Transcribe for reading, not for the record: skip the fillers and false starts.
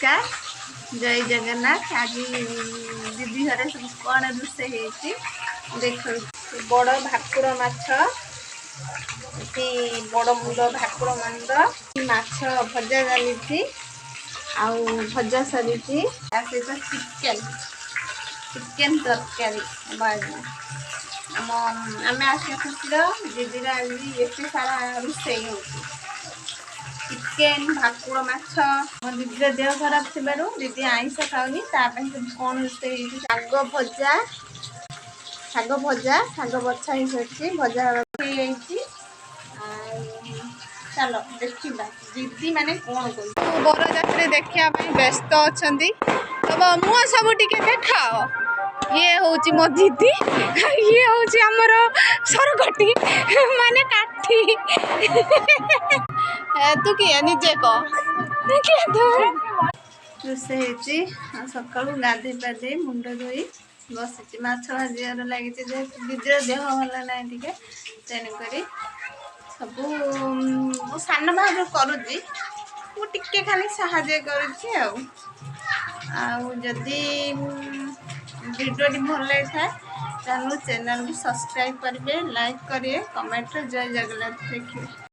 नमस्कार जय जगन्नाथ। आज दीदी घरे सब कौन रोषे देख बड़ भाकुर माछ बड़ मुंड भाकुर मुंड माछ भजा चली भजा सरी सहित चिकेन चिकेन तरकारी आम आसिया खुशी दीदी एत सारा रोषे हो चिकेन भाकुर माछ मो दीदी देह खराब थी दीदी आईस खाऊनी कौन रोषे शाग भजा शाग बछा ही भजा चलो देखा दीदी माने कौन कर बरजात्री देखा व्यस्त अच्छा तब मुह सब टे देखाओ ये हूँ मो दीदी ये हूँ आमर सरगटी माने काठी तू किए निजे कह रोषे सका गाधे पाधे मुंड धोई बसी माछ भाजार लगी दीदीर देह भल ना टे तेणुक सब मो सान भाग करुच्ची टे खाली साहाଯ୍य करुच्ची जदि वीडियोटी भल लगी था चैनल को सब्सक्राइब करेंगे लाइक करेंगे कमेंट जय जगन्नाथ लिखिए।